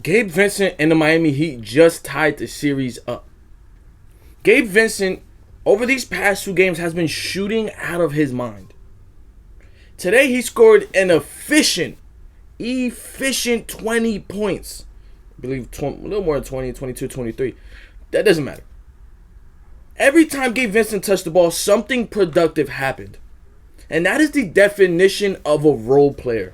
Gabe Vincent and the Miami Heat just tied the series up. Gabe Vincent, over these past 2 games, has been shooting out of his mind. Today, he scored an efficient 20 points. I believe a little more than 20, 22, 23. That doesn't matter. Every time Gabe Vincent touched the ball, something productive happened. And that is the definition of a role player.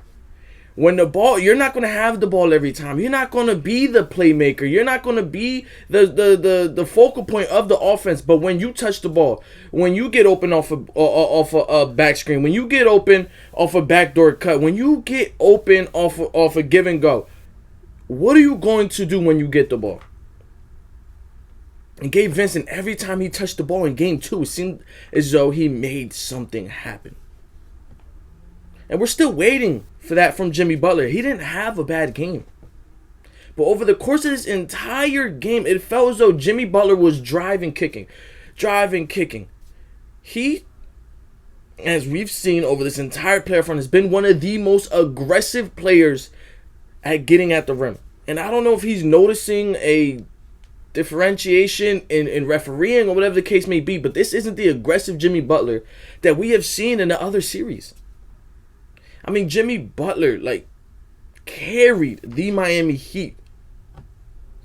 When the ball, you're not going to have the ball every time. You're not going to be the playmaker. You're not going to be the focal point of the offense. But when you touch the ball, when you get open off a back screen, when you get open off a backdoor cut, when you get open off a give and go, what are you going to do when you get the ball? And Gabe Vincent, every time he touched the ball in game 2, it seemed as though he made something happen. And we're still waiting for that from Jimmy Butler. He didn't have a bad game. But over the course of this entire game, it felt as though Jimmy Butler was driving, kicking. He, as we've seen over this entire playoff run, has been one of the most aggressive players at getting at the rim. And I don't know if he's noticing a differentiation in refereeing or whatever the case may be, but this isn't the aggressive Jimmy Butler that we have seen in the other series. I mean, Jimmy Butler, carried the Miami Heat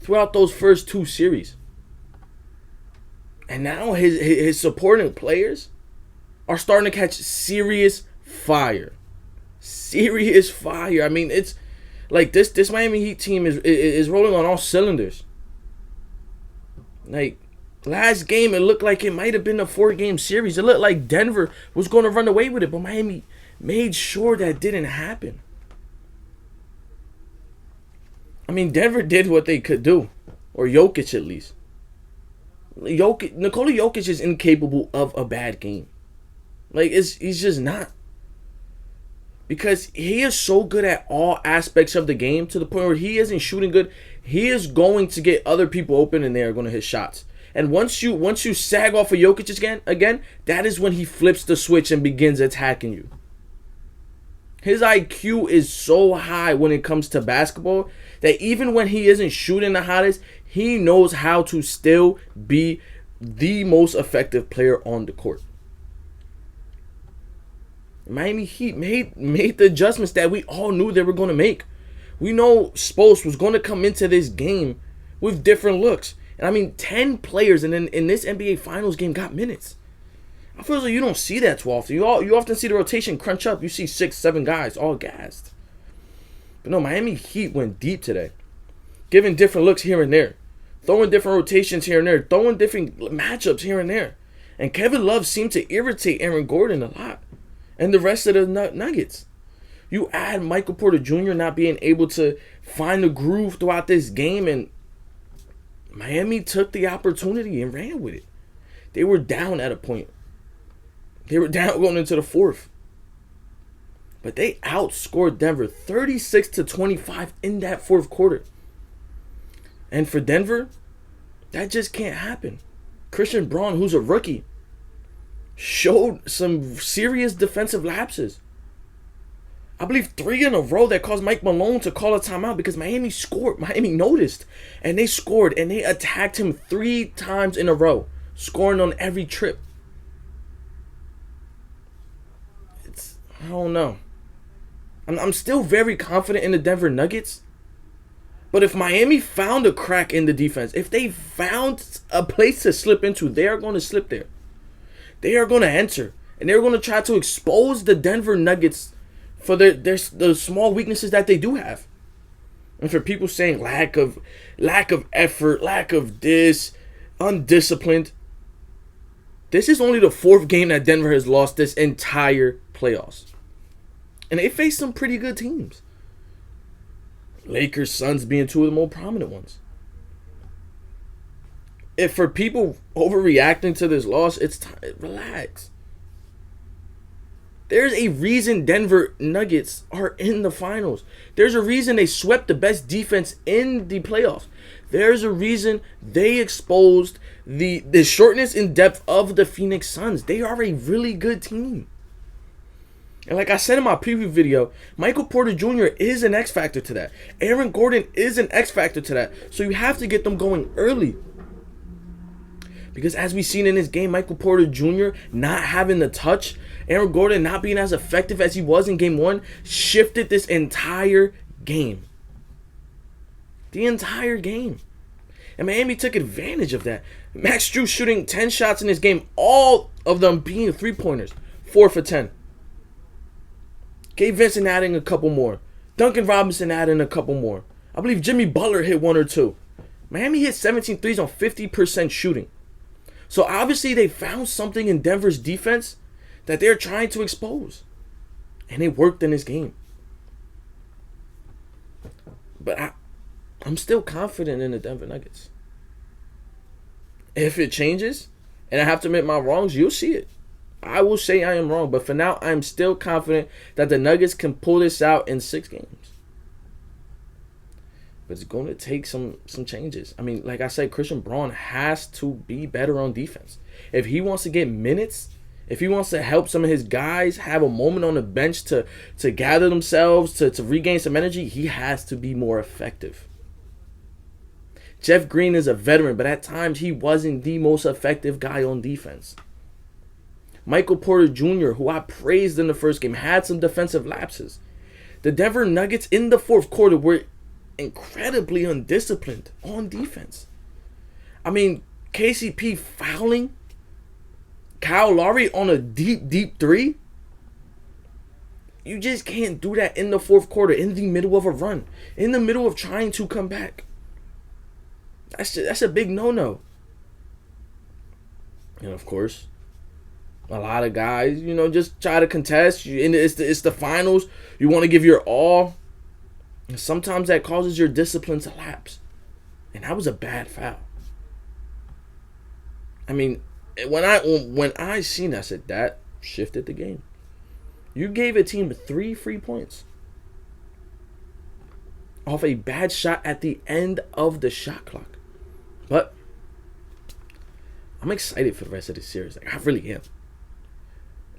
throughout those first 2 series. And now his supporting players are starting to catch serious fire. Serious fire. I mean, it's like this Miami Heat team is rolling on all cylinders. Last game, it looked like it might have been a 4-game series. It looked like Denver was going to run away with it, but Miami made sure that didn't happen. I mean, Denver did what they could do, or Jokic at least. Nikola Jokic is incapable of a bad game. He's just not. Because he is so good at all aspects of the game to the point where he isn't shooting good. He is going to get other people open and they are going to hit shots. And once you sag off of Jokic again, that is when he flips the switch and begins attacking you. His IQ is so high when it comes to basketball that even when he isn't shooting the hottest, he knows how to still be the most effective player on the court. Miami Heat made the adjustments that we all knew they were going to make. We know Spoelstra was going to come into this game with different looks. And I mean, 10 players in this NBA Finals game got minutes. I feel like you don't see that too often. You often see the rotation crunch up. You see 6, 7 guys all gassed. But no, Miami Heat went deep today. Giving different looks here and there. Throwing different rotations here and there. Throwing different matchups here and there. And Kevin Love seemed to irritate Aaron Gordon a lot. And the rest of the Nuggets. You add Michael Porter Jr. not being able to find the groove throughout this game, and Miami took the opportunity and ran with it. They were down at a point. They were down going into the 4th. But they outscored Denver 36-25 in that 4th quarter. And for Denver, that just can't happen. Christian Braun, who's a rookie, showed some serious defensive lapses. I believe 3 in a row that caused Mike Malone to call a timeout because Miami scored. Miami noticed. And they scored. And they attacked him 3 times in a row. Scoring on every trip. I don't know. I'm still very confident in the Denver Nuggets. But if Miami found a crack in the defense, if they found a place to slip into, they are going to slip there. They are going to enter. And they're going to try to expose the Denver Nuggets for the small weaknesses that they do have. And for people saying lack of effort, lack of this, undisciplined. This is only the 4th game that Denver has lost this entire playoffs. And they faced some pretty good teams. Lakers, Suns being 2 of the more prominent ones. If for people overreacting to this loss, it's time, relax. There's a reason Denver Nuggets are in the finals. There's a reason they swept the best defense in the playoffs. There's a reason they exposed the shortness and depth of the Phoenix Suns. They are a really good team. And like I said in my preview video, Michael Porter Jr. is an X factor to that. Aaron Gordon is an X factor to that. So you have to get them going early. Because as we've seen in this game, Michael Porter Jr. not having the touch, Aaron Gordon not being as effective as he was in game 1, shifted this entire game. The entire game. And Miami took advantage of that. Max Strus shooting 10 shots in this game, all of them being three-pointers. 4 for 10. Gabe Vincent adding a couple more. Duncan Robinson adding a couple more. I believe Jimmy Butler hit 1 or 2. Miami hit 17 threes on 50% shooting. So obviously they found something in Denver's defense that they're trying to expose. And it worked in this game. But I'm still confident in the Denver Nuggets. If it changes, and I have to admit my wrongs, you'll see it. I will say I am wrong, but for now, I'm still confident that the Nuggets can pull this out in 6 games. But it's going to take some changes. I mean, like I said, Christian Braun has to be better on defense. If he wants to get minutes, if he wants to help some of his guys have a moment on the bench to gather themselves, to regain some energy, he has to be more effective. Jeff Green is a veteran, but at times he wasn't the most effective guy on defense. Michael Porter Jr., who I praised in the first game, had some defensive lapses. The Denver Nuggets in the fourth quarter were incredibly undisciplined on defense. I mean, KCP fouling Kyle Lowry on a deep 3. You just can't do that in the fourth quarter, in the middle of a run, in the middle of trying to come back. That's a big no-no. And of course, a lot of guys, just try to contest. It's the finals. You want to give your all. And sometimes that causes your discipline to lapse. And that was a bad foul. I mean, when I seen that, I said, that shifted the game. You gave a team 3 free points off a bad shot at the end of the shot clock. But I'm excited for the rest of the series. Like, I really am.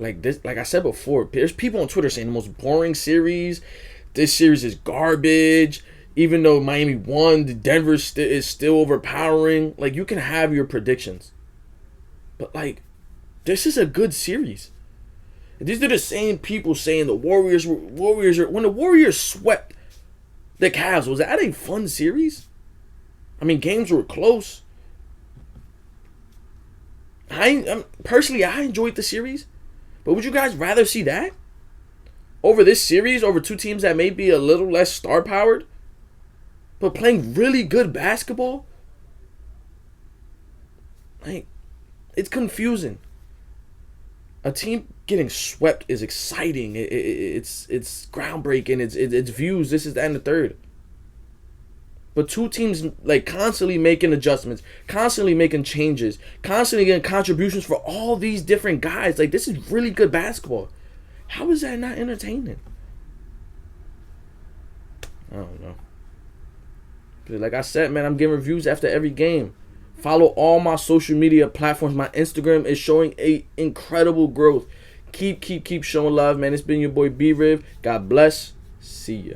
Like I said before, there's people on Twitter saying the most boring series. This series is garbage. Even though Miami won, the Denver is still overpowering. Like, you can have your predictions. But, like, this is a good series. These are the same people saying the Warriors are... When the Warriors swept the Cavs, was that a fun series? I mean, games were close. Personally, I enjoyed the series. But would you guys rather see that over this series, over 2 teams that may be a little less star-powered, but playing really good basketball? Like, it's confusing. A team getting swept is exciting. It's groundbreaking. It's views. This is the end of third. But 2 teams like constantly making adjustments, constantly making changes, constantly getting contributions for all these different guys. Like, this is really good basketball. How is that not entertaining? I don't know. But like I said, man, I'm giving reviews after every game. Follow all my social media platforms. My Instagram is showing a incredible growth. Keep showing love, man. It's been your boy B-Riv. God bless. See ya.